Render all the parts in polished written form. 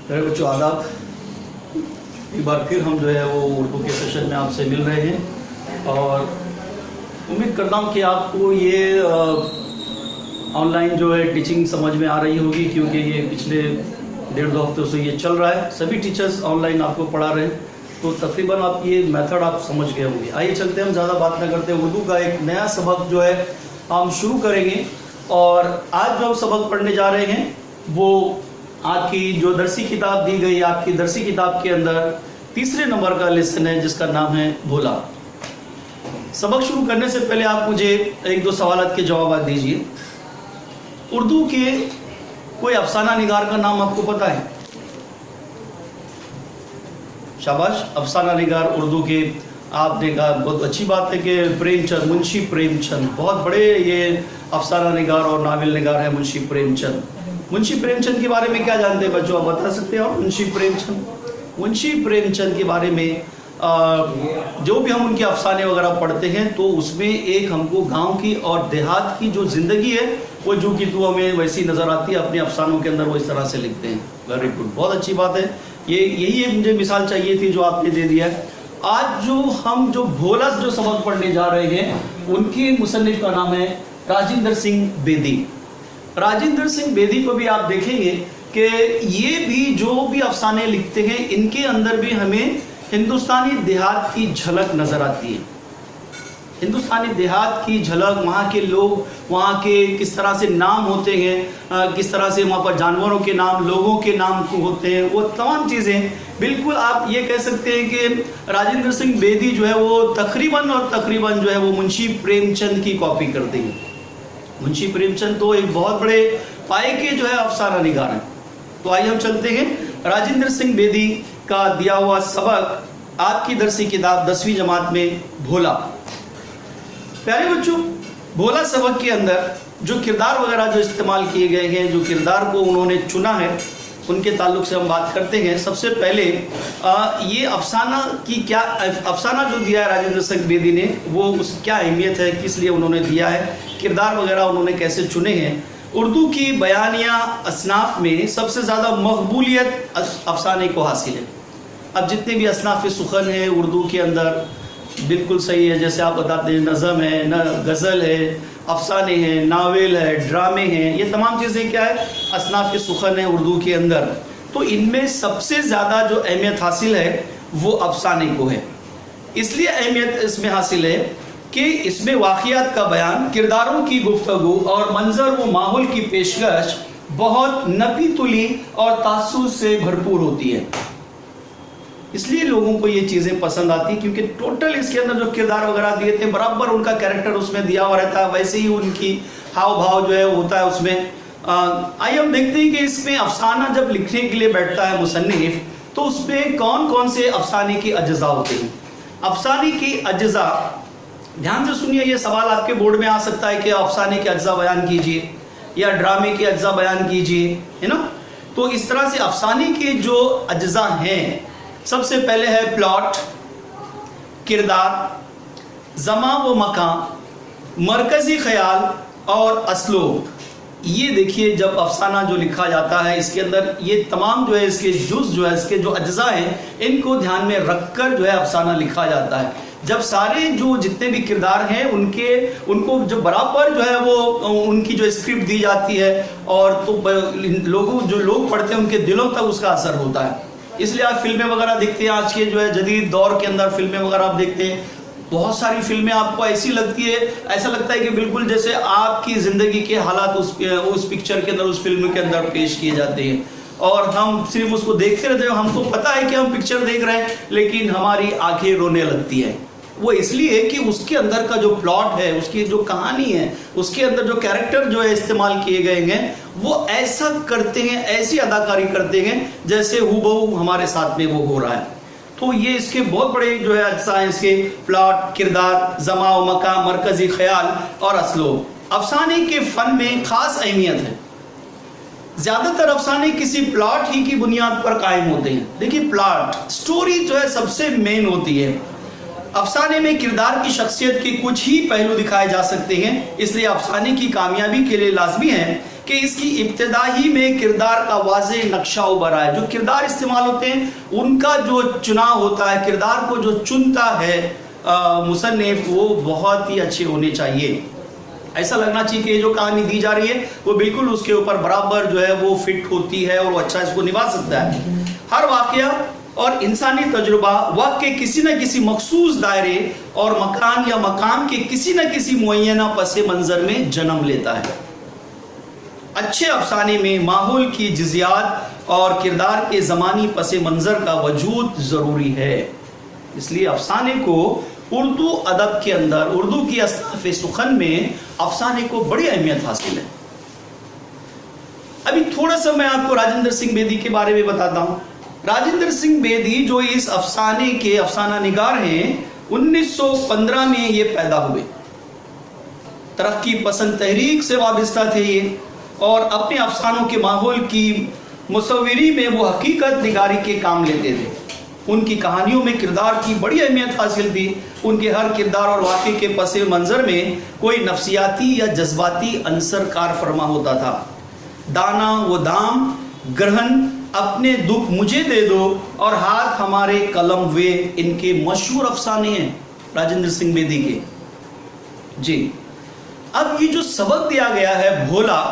मेरे बच्चों आदाब। एक बार फिर हम जो है वो उर्दू के सेशन में आपसे मिल रहे हैं और उम्मीद करता हूँ कि आपको ये ऑनलाइन जो है टीचिंग समझ में आ रही होगी, क्योंकि ये पिछले 1.5-2 हफ्तों से ये चल रहा है। सभी टीचर्स ऑनलाइन आपको पढ़ा रहे हैं, तो तकरीबन आप ये मेथड आप समझ गए होंगे। आइए चलते हैं, हम ज़्यादा बात ना करते, उर्दू का एक नया सबक जो है हम शुरू करेंगे। और आज जो हम सबक पढ़ने जा रहे हैं वो आपकी जो दरसी किताब दी गई, आपकी दरसी किताब के अंदर 3 नंबर का लेसन है जिसका नाम है भोला। सबक शुरू करने से पहले आप मुझे 1-2 सवालात के जवाब दीजिए। उर्दू के कोई अफसाना निगार का नाम आपको पता है? शाबाश, अफसाना निगार उर्दू के आपने कहा, बहुत अच्छी बात है कि प्रेमचंद, मुंशी प्रेमचंद बहुत बड़े ये अफसाना निगार और नावल निगार है मुंशी प्रेमचंद। मुंशी प्रेमचंद के बारे में क्या जानते हैं बच्चों, आप बता सकते हो? मुंशी प्रेमचंद के बारे में जो भी हम उनके अफसाने वगैरह पढ़ते हैं तो उसमें एक हमको गांव की और देहात की जो ज़िंदगी है वो जो कि तो हमें वैसी नज़र आती है, अपने अफसानों के अंदर वो इस तरह से लिखते हैं। वेरी गुड, बहुत अच्छी बात है। यही एक मुझे मिसाल चाहिए थी जो आपने दे दिया है। आज जो हम जो भोला जो सबक पढ़ने जा रहे हैं उनके मुसन्निफ का नाम है राजिंदर सिंह बेदी। राजिंदर सिंह बेदी को भी आप देखेंगे कि ये भी जो भी अफसाने लिखते हैं इनके अंदर भी हमें हिंदुस्तानी देहात की झलक नज़र आती है। हिंदुस्तानी देहात की झलक, वहाँ के लोग, वहाँ के किस तरह से नाम होते हैं, किस तरह से वहाँ पर जानवरों के नाम, लोगों के नाम होते हैं, वो तमाम चीज़ें बिल्कुल आप ये कह सकते हैं कि राजिंदर सिंह बेदी जो है वो तकरीबन जो है वो मुंशी प्रेमचंद की कॉपी करते हैं। मुंशी प्रेमचंद तो एक बहुत बड़े पाए के जो है अफसाना निगार हैं। तो आइए हम चलते हैं राजिंदर सिंह बेदी का दिया हुआ सबक, आपकी दरसी किताब 10वीं जमात में भोला। प्यारे बच्चों, भोला सबक के अंदर जो किरदार वगैरह जो इस्तेमाल किए गए हैं, जो किरदार को उन्होंने चुना है, उनके ताल्लुक से हम बात करते हैं। सबसे पहले ये अफसाना की क्या, अफसाना जो दिया है राजिंदर सिंह बेदी ने वो उस क्या अहमियत है, किस लिए उन्होंने दिया है, किरदार वगैरह उन्होंने कैसे चुने हैं। उर्दू की बयानिया असनाफ में सबसे ज़्यादा मकबूलियत अफसाने को हासिल है। अब जितने भी असनाफ सुखन हैं उर्दू के अंदर, बिल्कुल सही है, जैसे आप बताते हैं नज़म है, न गज़ल है, अफसाने हैं, नावल है, ड्रामे हैं, ये तमाम चीज़ें क्या है, असनाफ सुखन है उर्दू के अंदर। तो इनमें सबसे ज़्यादा जो अहमियत हासिल है वो अफसाने को है। इसलिए अहमियत इसमें हासिल है कि इसमें वाक़ियात का बयान, किरदारों की गुफ्तगू और मंजर व माहौल की पेशकश बहुत नपी तुली और तासुस से भरपूर होती है। इसलिए लोगों को ये चीज़ें पसंद आती है, क्योंकि टोटल इसके अंदर जो किरदार वगैरह दिए थे बराबर उनका कैरेक्टर उसमें दिया हुआ रहता है, वैसे ही उनकी हाव भाव जो है होता है उसमें। आइए हम देखते हैं कि इसमें अफसाना जब लिखने के लिए बैठता है मुसन्निफ तो उसमें कौन कौन से अफसाने के अज्जा होते हैं। अफसाने के अज्जा, ध्यान से सुनिए, ये सवाल आपके बोर्ड में आ सकता है कि अफसाने के अज्जा बयान कीजिए या ड्रामे के अज्जा बयान कीजिए, है ना। तो इस तरह से अफसाने के जो अज्जा हैं, सबसे पहले है प्लॉट, किरदार, ज़मा व मकान, मरकज़ी ख्याल और असलूब। ये देखिए, जब अफसाना जो लिखा जाता है इसके अंदर ये तमाम जो है इसके जुज़ जो है, इसके जो अज्जा हैं, इनको ध्यान में रखकर जो है अफसाना लिखा जाता है। जब सारे जो जितने भी किरदार हैं उनको जो बराबर जो है वो उनकी जो स्क्रिप्ट दी जाती है और तो जो लोग पढ़ते हैं उनके दिलों तक उसका असर होता है। इसलिए आप फिल्में वगैरह देखते हैं, आज के जो है जदीद दौर के अंदर फिल्में वगैरह आप देखते हैं, बहुत सारी फिल्में आपको ऐसी लगती है, ऐसा लगता है कि बिल्कुल जैसे आपकी ज़िंदगी के हालात उस पिक्चर के अंदर, उस फिल्म के अंदर पेश किए जाते हैं और हम सिर्फ उसको देखते रहते हैं। हमको पता है कि हम पिक्चर देख रहे हैं लेकिन हमारी आंखें रोने लगती है। वो इसलिए कि उसके अंदर का जो प्लॉट है, उसकी जो कहानी है, उसके अंदर जो कैरेक्टर जो है इस्तेमाल किए गए हैं वो ऐसा करते हैं, ऐसी अदाकारी करते हैं जैसे हूबहू हमारे साथ में वो हो रहा है। तो ये इसके बहुत बड़े जो है अज्जा हैं इसके, प्लॉट, किरदार, ज़मा व मकान, मरकज़ी ख्याल और असलूब। अफसाने के फ़न में ख़ास अहमियत है। ज़्यादातर अफसाने किसी प्लॉट ही की बुनियाद पर कायम होते हैं। देखिए, प्लॉट, स्टोरी जो है सबसे मेन होती है। अफसाने में किरदार की शख्सियत के कुछ ही पहलू दिखाए जा सकते हैं, इसलिए अफसाने की कामयाबी के लिए लाजमी है कि इसकी इब्तिदाई में किरदार का वाज़े नक्शा उभर आए। जो किरदार इस्तेमाल होते हैं उनका जो चुनाव होता है, किरदार को जो चुनता है मुसन्निफ, वो बहुत ही अच्छे होने चाहिए। ऐसा लगना चाहिए कि जो कहानी दी जा रही है वो बिल्कुल उसके ऊपर बराबर जो है वो फिट होती है और वो अच्छा इसको निभा सकता है। हर वाकया और इंसानी तजुर्बा वक्त के किसी न किसी मखसूस दायरे और मकान या मकाम के किसी न किसी मुअय्यना पसे मंजर में जन्म लेता है। अच्छे अफसाने में माहौल की जिज़ियात और किरदार के ज़मानी पसे मंजर का वजूद ज़रूरी है। इसलिए अफसाने को उर्दू अदब के अंदर, उर्दू की असनाफ़े सुखन में अफसाने को बड़ी अहमियत हासिल है। अभी थोड़ा सा मैं आपको राजेंद्र सिंह बेदी के बारे में बताता हूँ। राजेंद्र सिंह बेदी जो इस अफसाने के अफसाना निगार हैं, 1915 में ये पैदा हुए। तरक्की पसंद तहरीक से वाबस्ता थे ये, और अपने अफसानों के माहौल की मुसव्विरी में वो हकीकत निगारी के काम लेते थे। उनकी कहानियों में किरदार की बड़ी अहमियत हासिल थी। उनके हर किरदार और वाक़े के पसे मंज़र में कोई नफ्सियाती या जज्बाती अंसर कार फरमा होता था। दाना वो दाम, ग्रहण अपने दुख मुझे दे दो और हाथ हमारे कलम वे, इनके मशहूर अफसाने हैं राजेंद्र सिंह बेदी के। जी, अब ये जो सबक दिया गया है भोला,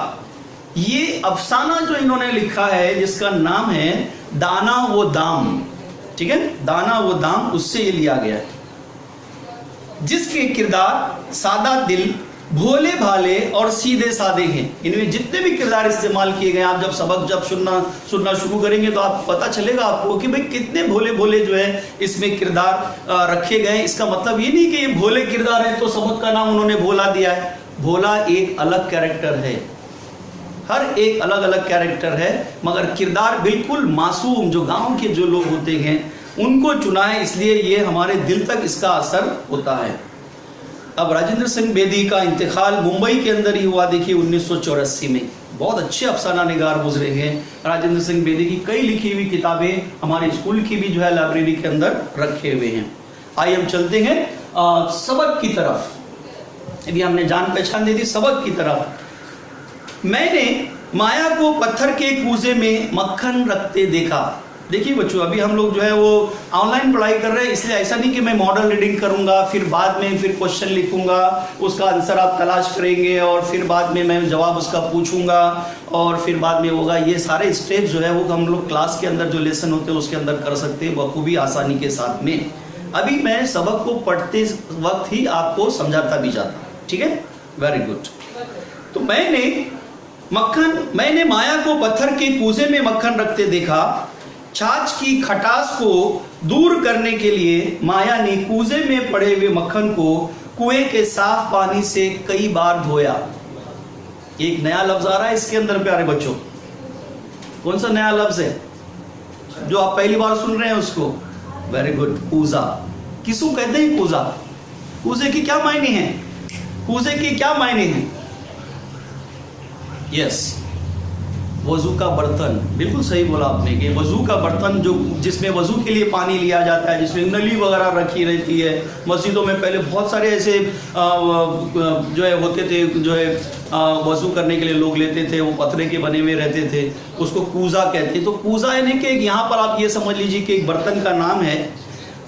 ये अफसाना जो इन्होंने लिखा है जिसका नाम है दाना वो दाम, ठीक है, दाना वो दाम, उससे ये लिया गया है। जिसके किरदार सादा दिल, भोले भाले और सीधे सादे हैं। इनमें जितने भी किरदार इस्तेमाल किए गए, आप जब सबक सुनना शुरू करेंगे तो आप पता चलेगा आपको कि भाई कितने भोले भोले जो है इसमें किरदार रखे गए। इसका मतलब ये नहीं कि ये भोले किरदार है तो सबक का नाम उन्होंने भोला दिया है। भोला एक अलग कैरेक्टर है, हर एक अलग अलग कैरेक्टर है, मगर किरदार बिल्कुल मासूम, जो गांव के जो लोग होते हैं उनको चुना है, इसलिए ये हमारे दिल तक इसका असर होता है। अब राजेंद्र सिंह बेदी का इंतकाल मुंबई के अंदर ही हुआ, देखिए 1984 में। बहुत अच्छे अफसाना निगार गुजरे हैं। राजेंद्र सिंह बेदी की कई लिखी हुई किताबें हमारे स्कूल की भी जो है लाइब्रेरी के अंदर रखे हुए हैं। आइए हम चलते हैं सबक की तरफ। अभी हमने जान पहचान दी थी सबक की तरफ। मैंने माया को पत्थर के कूजे में मक्खन रखते देखा। देखिए बच्चों, अभी हम लोग जो है वो ऑनलाइन पढ़ाई कर रहे हैं, इसलिए ऐसा नहीं कि मैं मॉडल रीडिंग करूंगा, फिर बाद में फिर क्वेश्चन लिखूंगा, उसका आंसर आप तलाश करेंगे और फिर बाद में मैं जवाब उसका पूछूंगा और फिर बाद में होगा। ये सारे स्टेप्स जो है वो हम लोग क्लास के अंदर जो लेसन होते हैं उसके अंदर कर सकते हैं बखूबी आसानी के साथ में। अभी मैं सबक को पढ़ते वक्त ही आपको समझाता भी जाता, ठीक है, वेरी गुड। तो मैंने माया को पत्थर के कूजे में मक्खन रखते देखा। छाछ की खटास को दूर करने के लिए माया ने कूजे में पड़े हुए मक्खन को कुएं के साफ पानी से कई बार धोया। एक नया लफ्ज आ रहा है इसके अंदर प्यारे बच्चों। कौन सा नया लफ्ज है जो आप पहली बार सुन रहे हैं उसको? वेरी गुड, कूजा। किसको कहते हैं कूजा? कूजे के क्या मायने हैं? कूजे के क्या मायने हैं? यस, वजू का बर्तन। बिल्कुल सही बोला आपने कि वजू का बर्तन जो जिसमें वजू के लिए पानी लिया जाता है, जिसमें नली वगैरह रखी रहती है। मस्जिदों में पहले बहुत सारे ऐसे जो है होते थे, जो है वजू करने के लिए लोग लेते थे, वो पत्थर के बने हुए रहते थे, उसको कूजा कहते हैं। तो कूजा यानी कि यहाँ पर आप ये समझ लीजिए कि एक बर्तन का नाम है।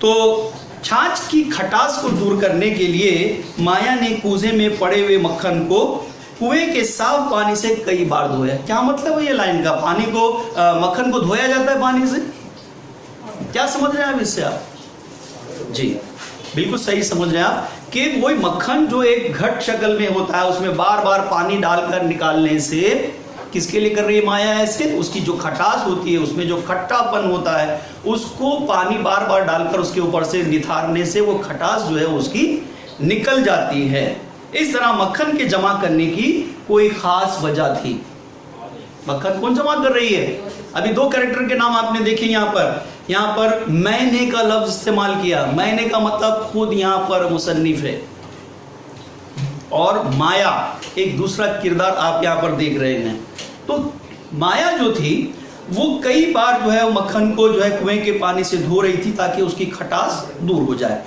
तो छाछ की खटास को दूर करने के लिए माया ने कूजे में पड़े हुए मक्खन को कुएं के साफ पानी से कई बार धोया। क्या मतलब है ये लाइन का? पानी को मक्खन को धोया जाता है पानी से? क्या समझ रहे हैं आप इससे? आप जी बिल्कुल सही समझ रहे हैं आप कि वही मक्खन जो एक घट शक्ल में होता है उसमें बार बार पानी डालकर निकालने से किसके लिए कर रही है माया ऐसे? उसकी जो खटास होती है, उसमें जो खट्टापन होता है, उसको पानी बार बार डालकर उसके ऊपर से निथारने से वो खटास जो है उसकी निकल जाती है। इस तरह मक्खन के जमा करने की कोई खास वजह थी। मक्खन कौन जमा कर रही है? अभी दो कैरेक्टर के नाम आपने देखे यहाँ पर मैंने का लफ्ज इस्तेमाल किया। मैंने का मतलब खुद यहाँ पर मुसन्निफ है, और माया एक दूसरा किरदार आप यहाँ पर देख रहे हैं। तो माया जो थी वो कई बार जो है मक्खन को जो है कुएं के पानी से धो रही थी ताकि उसकी खटास दूर हो जाए।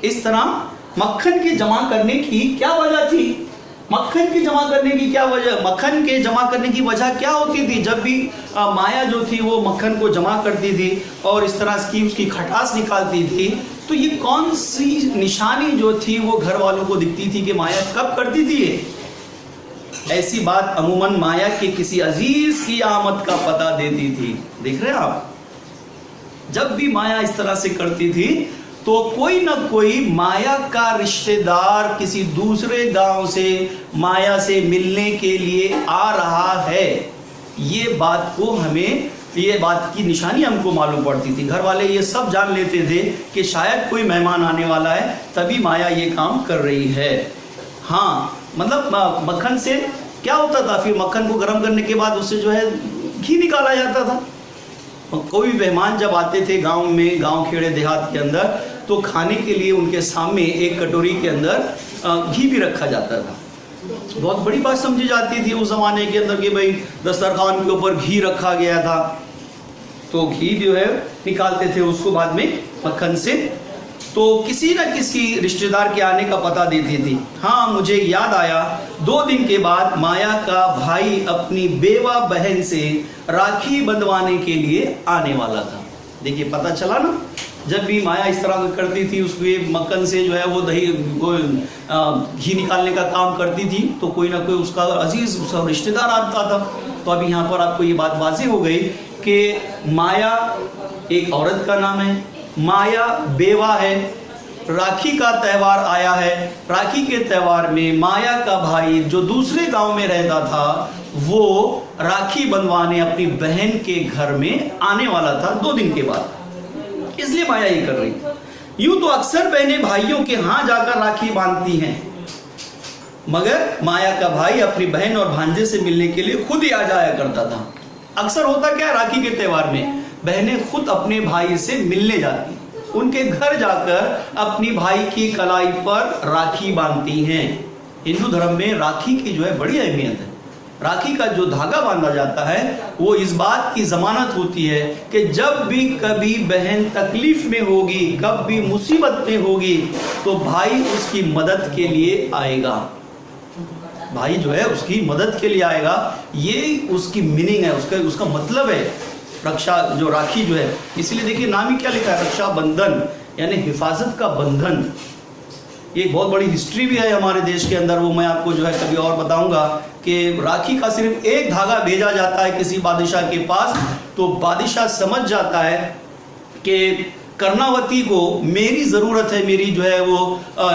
इस तरह मक्खन के जमा करने की क्या वजह थी? मक्खन की जमा करने की क्या वजह, मक्खन के जमा करने की वजह क्या होती थी? जब भी माया जो थी वो मक्खन को जमा करती थी और इस तरह की उसकी खटास निकालती थी, तो ये कौन सी निशानी जो थी वो घर वालों को दिखती थी कि माया कब करती थी ये? ऐसी बात अमूमन माया के किसी अजीज की आमद का पता देती थी। देख रहे हैं आप, जब भी माया इस तरह से करती थी तो कोई ना कोई माया का रिश्तेदार किसी दूसरे गांव से माया से मिलने के लिए आ रहा है। ये बात को हमें, ये बात की निशानी हमको मालूम पड़ती थी। घर वाले ये सब जान लेते थे कि शायद कोई मेहमान आने वाला है, तभी माया ये काम कर रही है। हाँ, मतलब मक्खन से क्या होता था, फिर मक्खन को गर्म करने के बाद उससे जो है घी निकाला जाता था। कोई भी मेहमान जब आते थे गांव में, गांव खेड़े देहात के अंदर, तो खाने के लिए उनके सामने एक कटोरी के अंदर घी भी रखा जाता था। बहुत बड़ी बात समझी जाती थी उस जमाने के अंदर कि भाई दस्तरखान के ऊपर घी रखा गया था, तो घी जो है निकालते थे उसको बाद में मक्खन से, तो किसी न किसी रिश्तेदार के आने का पता देती थी। हाँ, मुझे याद आया, 2 दिन के बाद माया का भाई अपनी बेवा बहन से राखी बंधवाने के लिए आने वाला था। देखिए, पता चला ना, जब भी माया इस तरह करती थी, उसके मक्खन से जो है वो दही घी निकालने का काम करती थी, तो कोई ना कोई उसका अजीज, उसका रिश्तेदार आता था। तो अभी यहाँ पर आपको ये बात वाज़ेह हो गई कि माया एक औरत का नाम है, माया बेवा है, राखी का त्यौहार आया है। राखी के त्यौहार में माया का भाई जो दूसरे गांव में रहता था वो राखी बंधवाने अपनी बहन के घर में आने वाला था 2 दिन के बाद, इसलिए माया ये कर रही। यूं तो अक्सर बहनें भाइयों के यहाँ जाकर राखी बांधती हैं, मगर माया का भाई अपनी बहन और भांजे से मिलने के लिए खुद ही आ जाया करता था। अक्सर होता क्या, राखी के त्यौहार में बहनें खुद अपने भाई से मिलने जाती, उनके घर जाकर अपनी भाई की कलाई पर राखी बांधती हैं। हिंदू धर्म में राखी की जो है बड़ी अहमियत है। राखी का जो धागा बांधा जाता है वो इस बात की जमानत होती है कि जब भी कभी बहन तकलीफ में होगी, कब भी मुसीबत में होगी, तो भाई उसकी मदद के लिए आएगा। भाई जो है उसकी मदद के लिए आएगा, ये उसकी मीनिंग है, उसका मतलब है रक्षा, जो राखी जो है। इसलिए देखिए नाम ही क्या लिखा है, रक्षा बंधन, यानी हिफाजत का बंधन। ये बहुत बड़ी हिस्ट्री भी है हमारे देश के अंदर, वो मैं आपको जो है कभी और बताऊंगा कि राखी का सिर्फ एक धागा भेजा जाता है किसी बादशाह के पास, तो बादशाह समझ जाता है कि कर्णावती को मेरी ज़रूरत है, मेरी जो है वो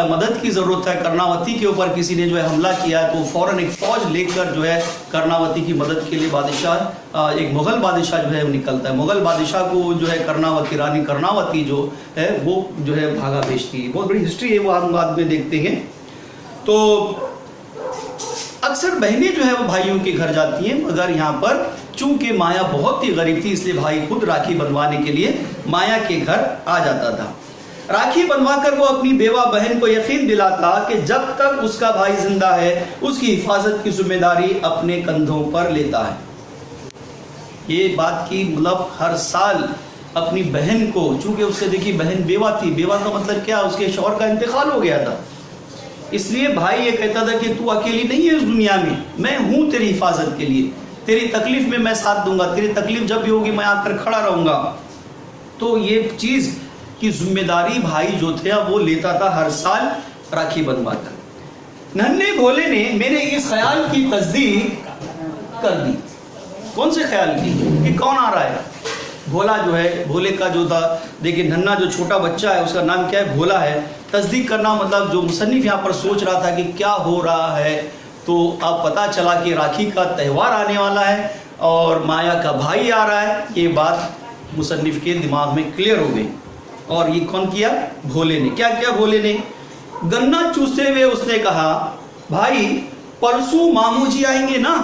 मदद की ज़रूरत है। कर्णावती के ऊपर किसी ने जो है हमला किया है, तो फ़ौरन एक फ़ौज लेकर जो है कर्णावती की मदद के लिए बादशाह, एक मुग़ल बादशाह जो है वो निकलता है। मुग़ल बादशाह को जो है कर्णावती, रानी कर्णावती जो है वो जो है भागा भेजती है। बहुत बड़ी हिस्ट्री है, वो हम बाद में देखते हैं। तो अक्सर बहनें जो है वो भाइयों के घर जाती हैं, मगर यहाँ पर चूंकि माया बहुत ही गरीब थी, इसलिए भाई खुद राखी बंधवाने के लिए माया के घर आ जाता था। राखी बंधवाकर वो अपनी बेवा बहन को यकीन दिलाता कि जब तक उसका भाई जिंदा है उसकी हिफाजत की जिम्मेदारी अपने कंधों पर लेता है। ये बात की मतलब हर साल अपनी बहन को, चूंकि उससे देखिए बहन बेवा थी, बेवा का मतलब क्या, उसके शौहर का इंतकाल हो गया था, इसलिए भाई ये कहता था कि तू अकेली नहीं है इस दुनिया में, मैं हूं तेरी हिफाजत के लिए, तेरी तकलीफ में मैं साथ दूंगा, तेरी तकलीफ जब भी होगी मैं आकर खड़ा रहूंगा। तो ये चीज की जिम्मेदारी भाई जो थे वो लेता था हर साल राखी बंधवाकर। नन्हे भोले ने मेरे इस ख्याल की तस्दीक कर दी। कौन से ख्याल की, कि कौन आ रहा है? भोला जो है, भोले का जो था, देखिए नन्हा जो छोटा बच्चा है उसका नाम क्या है, भोला है। तस्दीक करना मतलब जो मुसन्निफ यहाँ पर सोच रहा था कि क्या हो रहा है, तो अब पता चला कि राखी का त्यौहार आने वाला है और माया का भाई आ रहा है। ये बात मुसन्निफ के दिमाग में क्लियर हो गई। और ये कौन किया? भोले ने। क्या किया भोले ने? गन्ना चूसते हुए उसने कहा, भाई परसों मामू जी आएंगे ना,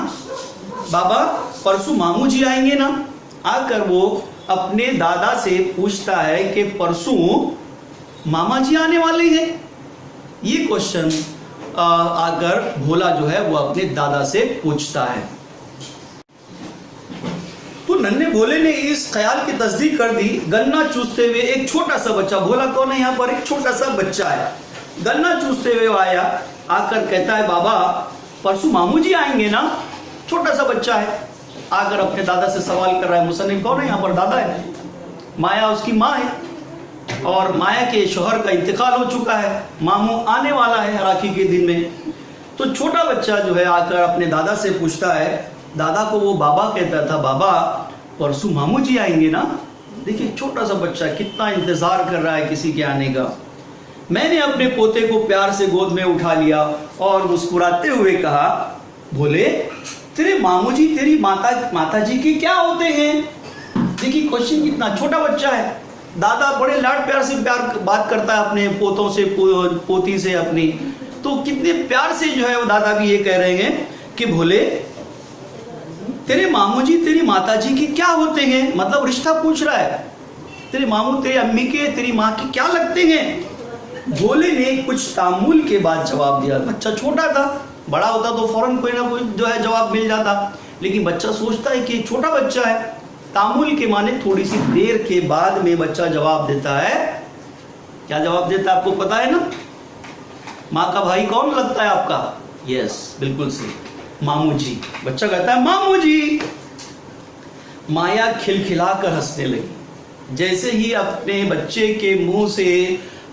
बाबा परसों मामू जी आएंगे ना। आकर वो अपने दादा से पूछता है कि परसों मामा जी आने वाले हैं। ये क्वेश्चन आकर भोला जो है वो अपने दादा से पूछता है। तो नन्हे भोले ने इस ख्याल की तस्दीक कर दी। गन्ना चूसते हुए एक छोटा सा बच्चा, भोला कौन है यहाँ पर? एक छोटा सा बच्चा है, गन्ना चूसते हुए आया, आकर कहता है, बाबा परसों मामू जी आएंगे ना। छोटा सा बच्चा है, आकर अपने दादा से सवाल कर रहा है। मुसन्निफ कौन है यहाँ पर? दादा है, माया उसकी माँ है, और माया के शौहर का इंतकाल हो चुका है, मामू आने वाला है राखी के दिन में। तो छोटा बच्चा जो है आकर अपने दादा से पूछता है, दादा को वो बाबा कहता था, बाबा परसों मामू जी आएंगे ना। देखिए छोटा सा बच्चा कितना इंतजार कर रहा है किसी के आने का। मैंने अपने पोते को प्यार से गोद में उठा लिया और मुस्कुराते हुए कहा, बोले तेरे मामू जी तेरी माता जी के क्या होते हैं? देखिए क्वेश्चन, कितना छोटा बच्चा है। दादा बड़े लाड प्यार से बात करता है अपने पोतों से, पोती से अपनी। तो कितने प्यार से जो है वो दादा भी ये कह रहे हैं कि भोले तेरे मामू जी तेरी माता जी के क्या होते हैं? मतलब रिश्ता पूछ रहा है, तेरे मामू तेरी अम्मी के तेरी माँ के क्या लगते हैं? भोले ने कुछ तामुल के बाद जवाब दिया। बच्चा छोटा था, बड़ा होता तो फौरन कोई ना कोई जो है जवाब मिल जाता, लेकिन बच्चा सोचता है कि छोटा बच्चा है। तामुल के माने थोड़ी सी देर के बाद में बच्चा जवाब देता है। क्या जवाब देता है आपको पता है ना? माँ का भाई कौन लगता है आपका? यस, बिल्कुल सही, मामू जी। बच्चा कहता है मामू जी। माया खिलखिलाकर हंसने लगी। जैसे ही अपने बच्चे के मुंह से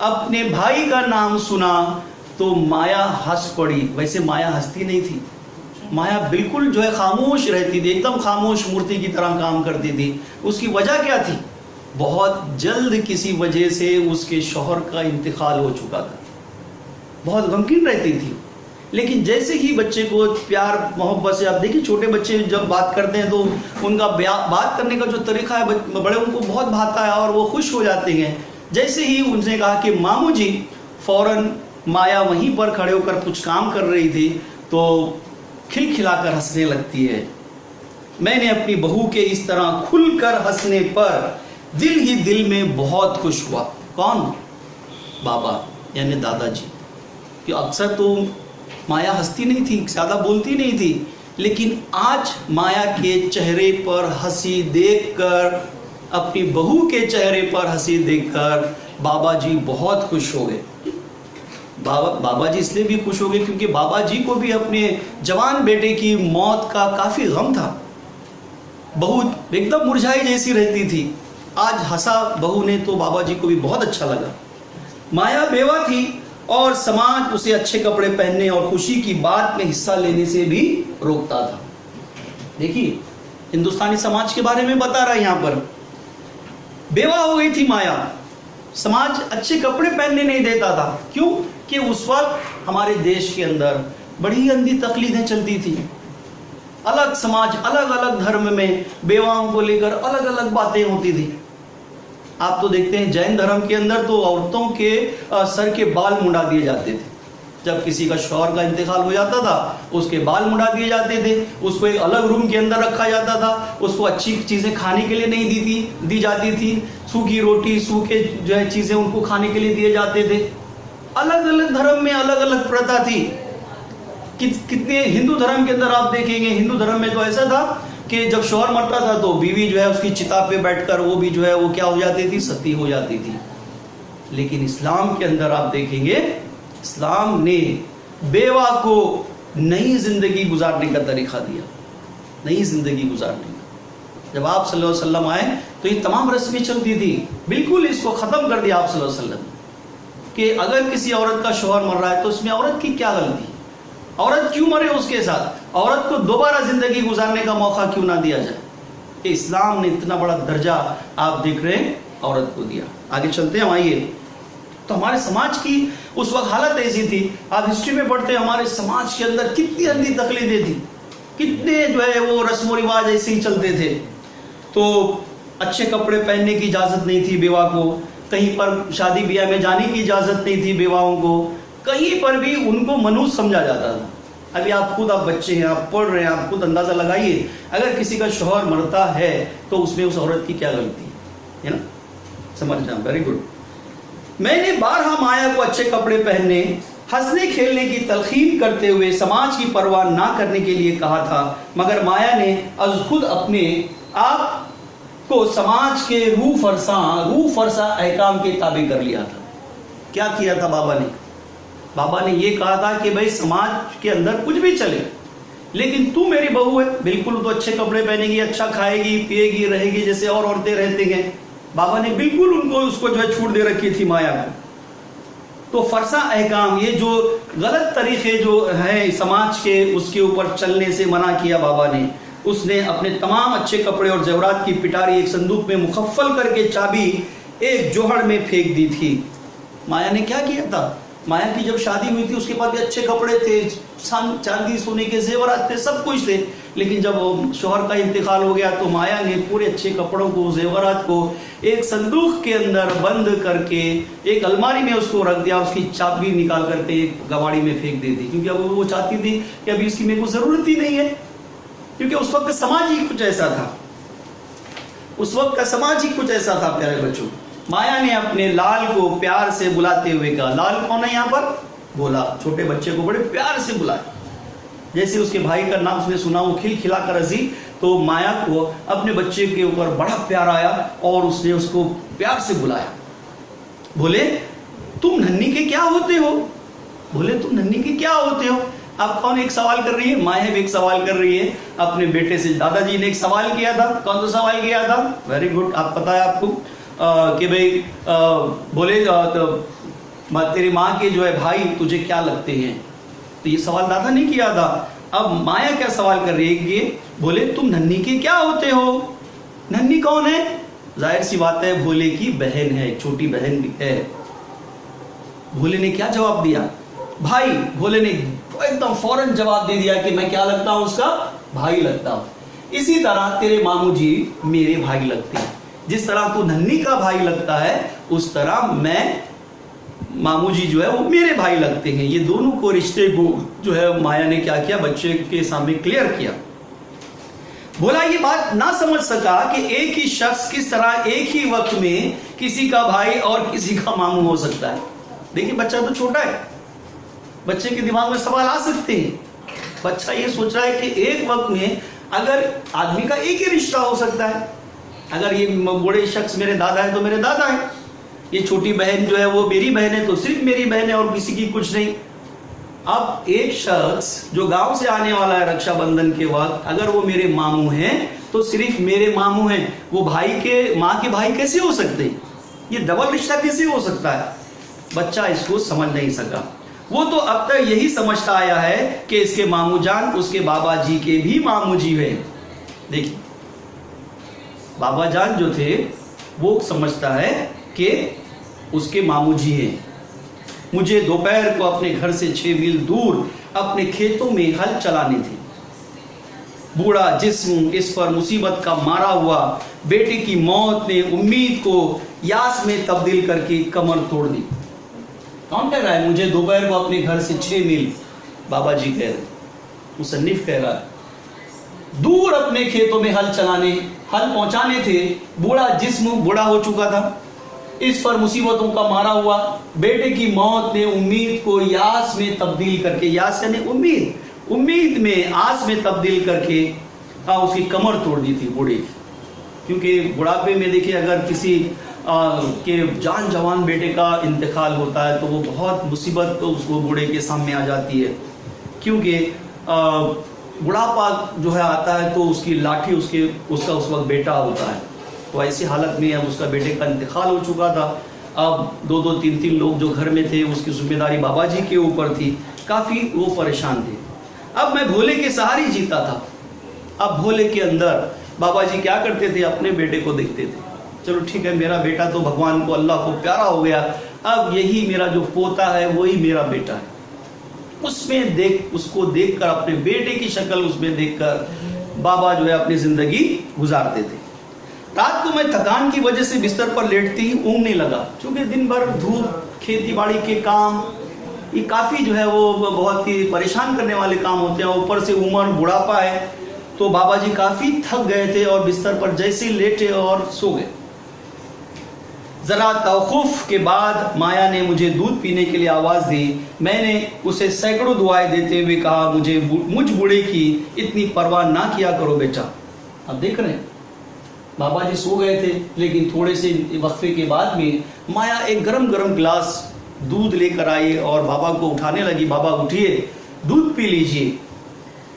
अपने भाई का नाम सुना तो माया हंस पड़ी। वैसे माया हंसती नहीं थी, माया बिल्कुल जो है खामोश रहती थी, एकदम खामोश मूर्ति की तरह काम करती थी। उसकी वजह क्या थी? बहुत जल्द किसी वजह से उसके शौहर का इंतकाल हो चुका था। बहुत गमगीन रहती थी, लेकिन जैसे ही बच्चे को प्यार मोहब्बत से, आप देखिए छोटे बच्चे जब बात करते हैं तो उनका बात करने का जो तरीका है बड़े उनको बहुत भाता है और वो खुश हो जाते हैं। जैसे ही उनसे कहा कि मामू जी, फौरन माया वहीं पर खड़े होकर कुछ काम कर रही थी तो खिलखिलाकर हंसने लगती है। मैंने अपनी बहू के इस तरह खुलकर हंसने पर दिल ही दिल में बहुत खुश हुआ। कौन? बाबा यानी दादाजी। कि अक्सर तो माया हंसती नहीं थी, ज़्यादा बोलती नहीं थी, लेकिन आज माया के चेहरे पर हंसी देखकर, अपनी बहू के चेहरे पर हंसी देखकर बाबा जी बहुत खुश हो गए। बाबा जी इसलिए भी खुश हो गए क्योंकि बाबा जी को भी अपने जवान बेटे की मौत का काफ़ी गम था। बहू एकदम मुरझाई जैसी रहती थी, आज हंसा बहू ने तो बाबा जी को भी बहुत अच्छा लगा। माया बेवा थी और समाज उसे अच्छे कपड़े पहनने और खुशी की बात में हिस्सा लेने से भी रोकता था। देखिए हिंदुस्तानी समाज के बारे में बता रहा है यहाँ पर। बेवा हो गई थी माया, समाज अच्छे कपड़े पहनने नहीं देता था। क्यों? कि उस वक्त हमारे देश के अंदर बड़ी अंधी तकलीदें चलती थी। अलग समाज, अलग अलग धर्म में बेवाओं को लेकर अलग अलग बातें होती थी। आप तो देखते हैं जैन धर्म के अंदर तो औरतों के सर के बाल मुंडा दिए जाते थे। जब किसी का शौहर का इंतकाल हो जाता था उसके बाल मुंडा दिए जाते थे, उसको एक अलग रूम के अंदर रखा जाता था, उसको अच्छी चीज़ें खाने के लिए नहीं दी जाती थी। सूखी रोटी, सूखे जो है चीज़ें उनको खाने के लिए दिए जाते थे। अलग अलग धर्म में अलग अलग प्रथा थी। कितने हिंदू धर्म के अंदर आप देखेंगे, हिंदू धर्म में तो ऐसा था कि जब शौहर मरता था तो बीवी जो है उसकी चिता पे बैठकर वो भी जो है वो क्या हो जाती थी? सती हो जाती थी। लेकिन इस्लाम के अंदर आप देखेंगे, इस्लाम ने बेवा को नई जिंदगी गुजारने का तरीका दिया, नई जिंदगी गुजारने का। जब आप सल्लल्लाहु अलैहि वसल्लम आए तो ये तमाम रस्में चलती थी, बिल्कुल इसको ख़त्म कर दिया आप सल्लल्लाहु अलैहि वसल्लम कि अगर किसी औरत का शौहर मर रहा है तो उसमें औरत की क्या गलती? औरत क्यों मरे उसके साथ? औरत को दोबारा जिंदगी गुजारने का मौका क्यों ना दिया जाए? कि इस्लाम ने इतना बड़ा दर्जा आप देख रहे हैं औरत को दिया। आगे चलते हैं, आइए। तो हमारे समाज की उस वक्त हालत ऐसी थी, आप हिस्ट्री में पढ़ते हैं हमारे समाज के अंदर कितनी अंधी तकलीदें थी, कितने जो है वो रस्म रिवाज ऐसे ही चलते थे। तो अच्छे कपड़े पहनने की इजाज़त नहीं थी बेवा को, कहीं पर शादी ब्याह में जाने की इजाज़त नहीं थी बेवाओं को, कहीं पर भी उनको मनुष्य समझा जाता था। अभी आप बच्चे हैं, आप पढ़ रहे हैं, आप खुद अंदाज़ा लगाइए, अगर किसी का शौहर मरता है तो उसमें उस औरत की क्या गलती है ना? समझ जाए, वेरी गुड। मैंने बारहा माया को अच्छे कपड़े पहनने, हंसने खेलने की तलखीन करते हुए समाज की परवाह ना करने के लिए कहा था, मगर माया ने अज खुद अपने आप को समाज के रूह फरसा अहकाम के ताबे कर लिया था। क्या किया था बाबा ने? बाबा ने ये कहा था कि भाई समाज के अंदर कुछ भी चले, लेकिन तू मेरी बहू है, बिल्कुल तो अच्छे कपड़े पहनेगी, अच्छा खाएगी पिएगी रहेगी जैसे और औरतें रहती हैं। बाबा ने बिल्कुल उसको जो है छूट दे रखी थी माया को। तो फरसा अहकाम, ये जो गलत तरीके जो है समाज के, उसके ऊपर चलने से मना किया बाबा ने। उसने अपने तमाम अच्छे कपड़े और जेवरात की पिटारी एक संदूक में मुखफ़्फ़ल करके चाबी एक जोहड़ में फेंक दी थी। माया ने क्या किया था, माया की जब शादी हुई थी उसके पास भी अच्छे कपड़े थे, चांदी सोने के जेवरात थे, सब कुछ थे, लेकिन जब शौहर का इंतकाल हो गया तो माया ने पूरे अच्छे कपड़ों को, जेवरात को एक संदूक के अंदर बंद करके एक अलमारी में उसको रख दिया, उसकी चाबी निकाल करके एक गवाड़ी में फेंक दे दी, क्योंकि अब वो चाहती थी कि अभी इसकी मेरे को जरूरत ही नहीं है, क्योंकि उस वक्त समाज ही कुछ ऐसा था, उस वक्त का समाज ही कुछ ऐसा था। प्यारे बच्चों, माया ने अपने लाल को प्यार से बुलाते हुए कहा, लाल कौन है यहाँ पर, बोला, छोटे बच्चे को बड़े प्यार से बुलाया। जैसे उसके भाई का नाम उसने सुना, वो खिलखिलाकर हंसी, तो माया को अपने बच्चे के ऊपर बड़ा प्यार आया और उसने उसको प्यार से बुलाया। बोले तुम नन्ही के क्या होते हो, बोले तुम नन्ही के क्या होते हो। अब कौन एक सवाल कर रही है, माया भी एक सवाल कर रही है अपने बेटे से। दादाजी ने एक सवाल किया था, कौन सा सवाल किया था, वेरी गुड, आप पता है आपको कि भाई बोले तो तेरी माँ के जो है भाई तुझे क्या लगते हैं, तो ये सवाल दादा ने किया था। अब माया क्या सवाल कर रही है कि बोले तुम नन्ही के क्या होते हो। नन्ही कौन है, जाहिर सी बात है भोले की बहन है, छोटी बहन भी है। भोले ने क्या जवाब दिया, भाई। भोले ने एकदम फौरन जवाब दे दिया कि मैं क्या लगता हूं, उसका भाई लगता हूं। इसी तरह तेरे मामू जी मेरे भाई लगते हैं, जिस तरह तू नन्ही का भाई लगता है उस तरह मैं, मामू जी जो है वो मेरे भाई लगते हैं। ये दोनों को, रिश्ते को जो है माया ने क्या किया, बच्चे के सामने क्लियर किया। भोला ये बात ना समझ सका कि एक ही शख्स किस तरह एक ही वक्त में किसी का भाई और किसी का मामू हो सकता है। देखिए बच्चा तो छोटा है, बच्चे के दिमाग में सवाल आ सकते हैं। बच्चा ये सोच रहा है कि एक वक्त में अगर आदमी का एक ही रिश्ता हो सकता है, अगर ये बूढ़े शख्स मेरे दादा है तो मेरे दादा है, ये छोटी बहन जो है वो मेरी बहन है तो सिर्फ मेरी बहन है और किसी की कुछ नहीं। अब एक शख्स जो गांव से आने वाला है रक्षाबंधन के वक्त, अगर वो मेरे मामू हैं तो सिर्फ मेरे मामू हैं, वो भाई के, माँ के भाई कैसे हो सकते हैं, ये डबल रिश्ता कैसे हो सकता है। बच्चा इसको समझ नहीं सका। वो तो अब तक यही समझता आया है कि इसके मामू जान उसके बाबा जी के भी मामू जी हैं। देखिए बाबा जान जो थे वो समझता है कि उसके मामू जी हैं। मुझे दोपहर को अपने घर से 6 मील दूर अपने खेतों में हल चलाने थे। बूढ़ा जिस्म इस पर मुसीबत का मारा हुआ, बेटे की मौत ने उम्मीद को यास में तब्दील करके कमर तोड़ दी। कौन कह रहा है, मुझे दोपहर को अपने घर से 6 मील, बाबा जी कह रहे, मुसन्निफ कह रहा है, दूर अपने खेतों में हल पहुंचाने थे। बूढ़ा जिस्म बूढ़ा हो चुका था, इस पर मुसीबतों का मारा हुआ, बेटे की मौत ने उम्मीद को यास में तब्दील करके, यास यानी उम्मीद में आस में तब्दील करके उसकी कमर तोड़ दी थी बूढ़े की। क्योंकि बुढ़ापे में देखिए अगर किसी के जान जवान बेटे का इंतकाल होता है तो वो बहुत मुसीबत तो उसको बूढ़े के सामने आ जाती है, क्योंकि बुढ़ापा जो है आता है तो उसकी लाठी उसका उस वक्त बेटा होता है। तो ऐसी हालत में अब उसका बेटे का इंतकाल हो चुका था। अब 2-2, 3-3 लोग जो घर में थे उसकी जिम्मेदारी बाबा जी के ऊपर थी, काफ़ी वो परेशान थे। अब मैं भोले के सहारे जीता था। अब भोले के अंदर बाबा जी क्या करते थे, अपने बेटे को देखते थे, चलो ठीक है मेरा बेटा तो भगवान को, अल्लाह को प्यारा हो गया, अब यही मेरा जो पोता है वही मेरा बेटा है। उसको देखकर, अपने बेटे की शक्ल उसमें देखकर बाबा जो है अपनी जिंदगी गुजारते थे। रात को मैं थकान की वजह से बिस्तर पर लेटती ही ऊँघने लगा, क्योंकि दिन भर धूप, खेती बाड़ी के काम, ये काफ़ी जो है वो बहुत ही परेशान करने वाले काम होते हैं। ऊपर से उम्र, बुढ़ापा है, तो बाबा जी काफ़ी थक गए थे और बिस्तर पर जैसे लेटे और सो गए। ज़रा तवक़ुफ़ के बाद माया ने मुझे दूध पीने के लिए आवाज़ दी। मैंने उसे सैकड़ों दुआएं देते हुए कहा, मुझ बूढ़े की इतनी परवाह ना किया करो बेटा। अब देख रहे हैं बाबा जी सो गए थे, लेकिन थोड़े से वक्फे के बाद में माया एक गरम गिलास दूध लेकर आई और बाबा को उठाने लगी। बाबा उठिए, दूध पी लीजिए।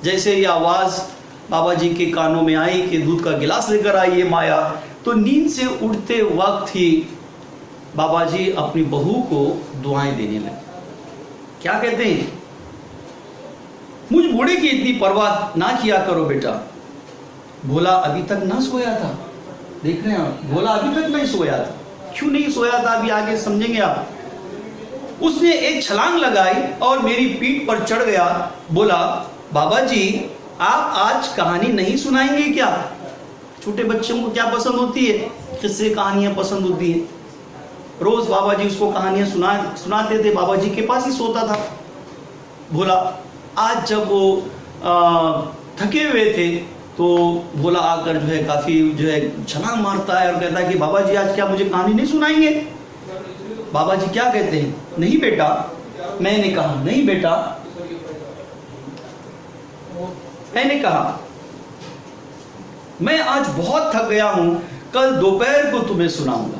जैसे ये आवाज़ बाबा जी के कानों में आई कि दूध का गिलास लेकर आइए माया, तो नींद से उठते वक्त ही बाबा जी अपनी बहू को दुआएं देने लगे। क्या कहते हैं, मुझ बूढ़े की इतनी परवाह ना किया करो बेटा। भोला अभी तक ना सोया था। देख रहे हैं आप, भोला अभी तक नहीं सोया था। क्यों नहीं सोया था अभी आगे समझेंगे आप। उसने एक छलांग लगाई और मेरी पीठ पर चढ़ गया। बोला, बाबा जी आप आज कहानी नहीं सुनाएंगे क्या? छोटे बच्चों को क्या पसंद होती है? किससे कहानियां पसंद होती है। रोज बाबा जी उसको कहानियां सुनाते थे, बाबा जी के पास ही सोता था भोला। आज जब वो थके हुए थे तो भोला आकर जो है काफी जो है छलांग मारता है और कहता है कि बाबा जी आज क्या मुझे कहानी नहीं सुनाएंगे? बाबा जी क्या कहते हैं, नहीं बेटा। मैंने कहा, नहीं बेटा, मैंने कहा मैं आज बहुत थक गया हूं, कल दोपहर को तुम्हें सुनाऊंगा।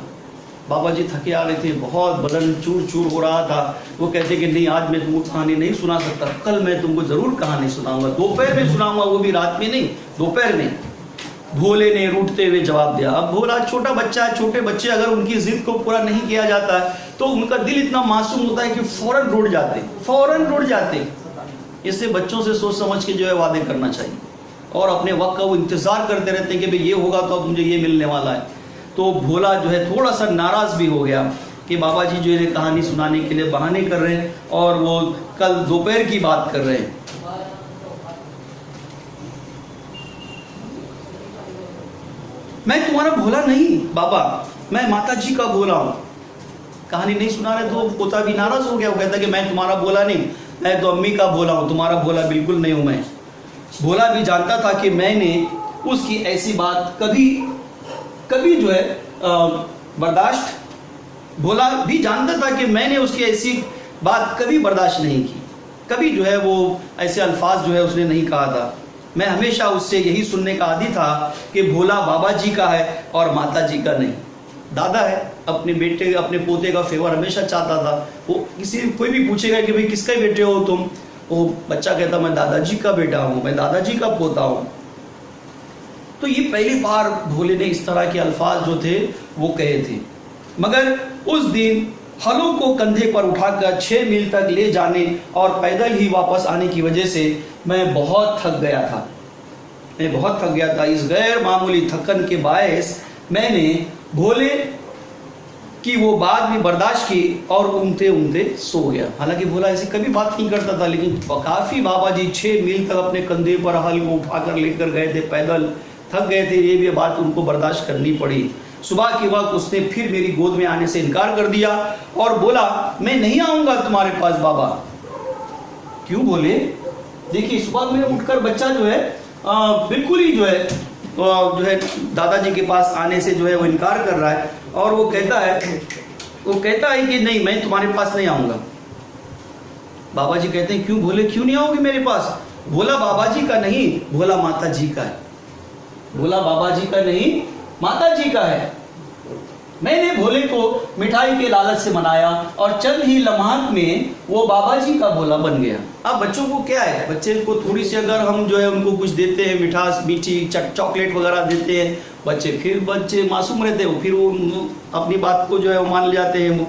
बाबा जी थके आ रहे थे, बहुत बदन चूर चूर हो रहा था। वो कहते कि नहीं, आज मैं तुमको कहानी नहीं सुना सकता, कल मैं तुमको जरूर कहानी सुनाऊंगा, दोपहर में सुनाऊंगा, वो भी रात में नहीं, दोपहर में। भोले ने रूठते हुए जवाब दिया। अब भोला छोटा बच्चा है, छोटे बच्चे अगर उनकी जिद को पूरा नहीं किया जाता है तो उनका दिल इतना मासूम होता है कि फौरन रुठ जाते। इससे बच्चों से सोच समझ के जो है वादे करना चाहिए और अपने वक्त का वो इंतजार करते रहते हैं कि भाई ये होगा तो अब मुझे ये मिलने वाला है। तो भोला जो है थोड़ा सा नाराज भी हो गया कि बाबा जी जो है कहानी सुनाने के लिए बहाने कर रहे हैं और वो कल दोपहर की बात कर रहे हैं। मैं तुम्हारा भोला नहीं बाबा, मैं माता जी का भोला हूं। कहानी नहीं सुना रहे तो पोता भी नाराज हो गया। वो कहता कि मैं तुम्हारा भोला नहीं, मैं तो अम्मी का भोला हूं, तुम्हारा भोला बिल्कुल नहीं हूं मैं। भोला भी जानता था कि मैंने उसकी ऐसी बात कभी जो है बर्दाश्त, भोला भी जानता था कि मैंने उसकी ऐसी बात कभी बर्दाश्त नहीं की, कभी जो है वो ऐसे अल्फाज जो है उसने नहीं कहा था। मैं हमेशा उससे यही सुनने का आदी था कि भोला बाबा जी का है और माता जी का नहीं। दादा है, अपने बेटे अपने पोते का फेवर हमेशा चाहता था। वो कोई भी पूछेगा कि भाई किसका बेटे हो तुम, वो बच्चा कहता मैं दादाजी का बेटा हूँ, मैं दादाजी का पोता हूँ। तो ये पहली बार भोले ने इस तरह के अल्फाज जो थे वो कहे थे। मगर उस दिन हलों को कंधे पर उठाकर 6 मील तक ले जाने और पैदल ही वापस आने की वजह से मैं बहुत थक गया था। इस गैर मामूली थकन के बायस मैंने भोले की वो बात भी बर्दाश्त की और उमते सो गया। हालांकि भोला ऐसी कभी बात नहीं करता था, लेकिन काफ़ी बाबा जी 6 मील तक अपने कंधे पर हल को उठाकर लेकर गए थे, पैदल थक गए थे। ये भी बात उनको बर्दाश्त करनी पड़ी। सुबह के वक्त उसने फिर मेरी गोद में आने से इनकार कर दिया और बोला मैं नहीं आऊँगा तुम्हारे पास बाबा। क्यों बोले? देखिए सुबह में उठकर बच्चा जो है बिल्कुल ही जो है दादाजी के पास आने से जो है वो इनकार कर रहा है और वो कहता है कि नहीं मैं तुम्हारे पास नहीं आऊँगा। बाबा जी कहते हैं क्यों भोले, क्यों नहीं आओगे मेरे पास? भोला बाबा जी का नहीं, भोला माता जी का है। भोला बाबा जी का नहीं, माता जी का है। मैंने भोले को मिठाई के लालच से मनाया और चंद ही लम्हात में वो बाबा जी का भोला बन गया। अब बच्चों को क्या है, बच्चे को थोड़ी सी अगर हम जो है उनको कुछ देते हैं, मिठास मीठी चॉकलेट वगैरह देते हैं, बच्चे मासूम रहते हैं, फिर वो अपनी बात को जो है वो मान जाते हैं।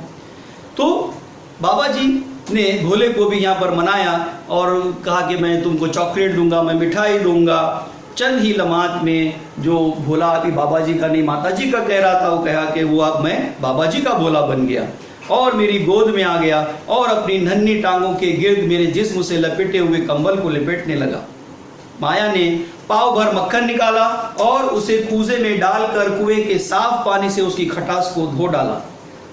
तो बाबा जी ने भोले को भी यहाँ पर मनाया और कहा कि मैं तुमको चॉकलेट दूंगा, मैं मिठाई दूंगा। चंद ही लम्हात में जो भोला अभी बाबा जी का नहीं माता जी का कह रहा था, वो कहा कि वो अब मैं बाबा जी का भोला बन गया और मेरी गोद में आ गया और अपनी नन्ही टांगों के गिर्द मेरे जिस्म से लपेटे हुए कंबल को लपेटने लगा। माया ने पाव भर मक्खन निकाला और उसे कूजे में डालकर कुएं के साफ पानी से उसकी खटास को धो डाला।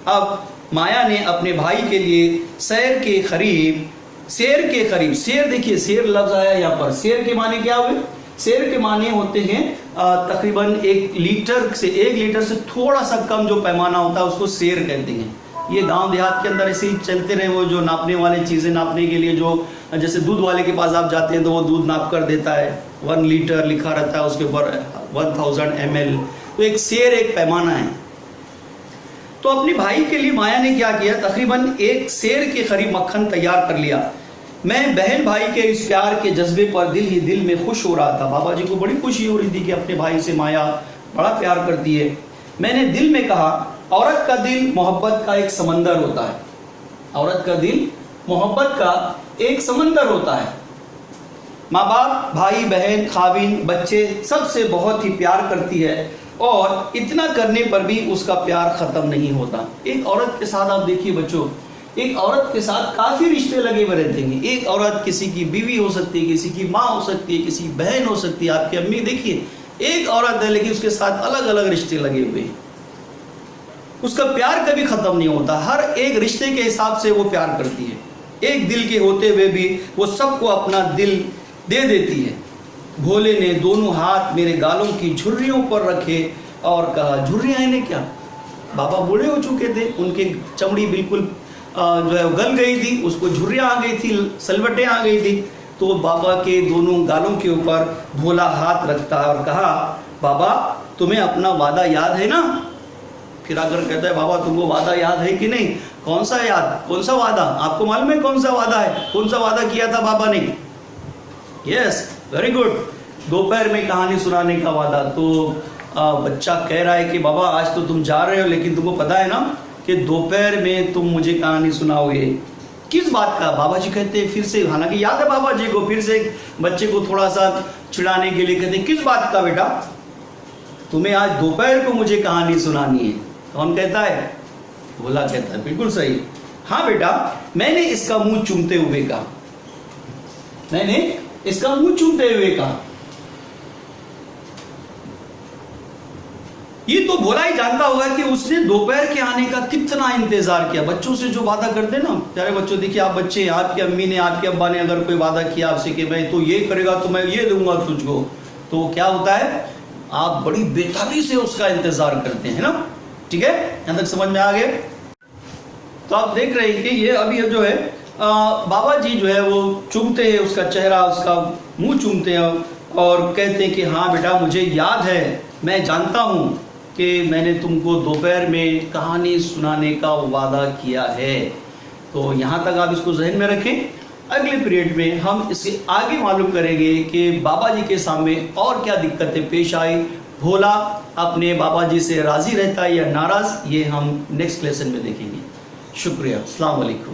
अब माया ने अपने भाई के लिए शेर के करीब, शेर देखिए शेर लफ्ज आया यहाँ पर। शेर के माने क्या हुए? शेर के माने होते हैं तकरीबन 1 लीटर से थोड़ा सा कम जो पैमाना होता है उसको शेर कहते हैं। ये गांव देहात के अंदर ऐसे ही चलते रहे, वो जो नापने वाले चीज़ें नापने के लिए जो जैसे दूध वाले के पास आप जाते हैं तो वो दूध नाप कर देता है, 1 लीटर लिखा रहता है उसके ऊपर 1000 ml। तो एक शेर एक पैमाना है। तो अपने भाई के लिए माया ने क्या किया, तकरीबन 1 सेर के करीब मक्खन तैयार कर लिया। मैं बहन भाई के इस प्यार के जज्बे पर दिल ही दिल में खुश हो रहा था। बाबा जी को बड़ी खुशी हो रही थी कि अपने भाई से माया बड़ा प्यार करती है। मैंने दिल में कहा, औरत का दिल मोहब्बत का एक समंदर होता है। औरत का दिल मोहब्बत का एक समंदर होता है। माँ बाप, भाई बहन, खाविन, बच्चे सबसे बहुत ही प्यार करती है और इतना करने पर भी उसका प्यार खत्म नहीं होता। एक औरत के साथ आप देखिए बच्चों, एक औरत के साथ काफी रिश्ते लगे हुए रहते हैं। एक औरत किसी की बीवी हो सकती है, किसी की माँ हो सकती है, किसी बहन हो सकती है, आपकी अम्मी। देखिए एक औरत है लेकिन उसके साथ अलग अलग रिश्ते लगे हुए हैं। उसका प्यार कभी खत्म नहीं होता। हर एक रिश्ते के हिसाब से वो प्यार करती है। एक दिल के होते हुए भी वो सबको अपना दिल दे देती है। भोले ने दोनों हाथ मेरे गालों की झुर्रियों पर रखे और कहा, झुर्रियाँ इन्हें क्या? बाबा बूढ़े हो चुके थे, उनके चमड़ी बिल्कुल जो है गल गई थी, उसको झुर्रियाँ आ गई थी, सलवटें आ गई थी। तो बाबा के दोनों गालों के ऊपर भोला हाथ रखता है और कहा, बाबा तुम्हें अपना वादा याद है ना? फिर आकर कहता है, बाबा तुमको वादा याद है कि नहीं? कौन सा याद? कौन सा वादा? आपको मालूम है कौन सा वादा है? कौन सा वादा किया था बाबा ने? यस, वेरी गुड, दोपहर में कहानी सुनाने का वादा। तो बच्चा कह रहा है कि बाबा आज तो तुम जा रहे हो, लेकिन तुमको पता है ना कि दोपहर में तुम मुझे कहानी सुनाओगे। किस बात का? बाबा जी कहते हैं फिर से, हालांकि याद है बाबा जी को, फिर से बच्चे को थोड़ा सा चिढ़ाने के लिए कहते हैं, किस बात का बेटा? तुम्हें आज दोपहर को मुझे कहानी सुनानी है। कौन कहता है? भोला कहता है, बिल्कुल सही। हाँ बेटा, मैंने इसका मुंह चूमते हुए कहा, मैंने इसका मुंह चूमते हुए कहा। ये तो भोला ही जानता होगा कि उसने दोपहर के आने का कितना इंतजार किया। बच्चों से जो वादा करते ना, प्यारे बच्चों, देखिए आप बच्चे, आपकी अम्मी ने, आपके अब्बा ने अगर कोई वादा किया आपसे कि मैं तो ये करेगा तो मैं ये दूंगा तुझको, तो क्या होता है, आप बड़ी बेताबी से उसका इंतजार करते हैं ना। ठीक है, यहां तक समझ में आ गए? तो आप देख रहे हैं कि ये अभी जो है बाबा जी जो है वो चूमते हैं उसका चेहरा, उसका मुंह चूमते हैं और कहते हैं कि हाँ बेटा मुझे याद है, मैं जानता हूँ कि मैंने तुमको दोपहर में कहानी सुनाने का वादा किया है। तो यहाँ तक आप इसको जहन में रखें। अगले पीरियड में हम इसके आगे मालूम करेंगे कि बाबा जी के सामने और क्या दिक्कतें पेश आई, भोला अपने बाबा जी से राज़ी रहता है या नाराज़, ये हम नेक्स्ट लेसन में देखेंगे। शुक्रिया, अस्सलाम वालेकुम।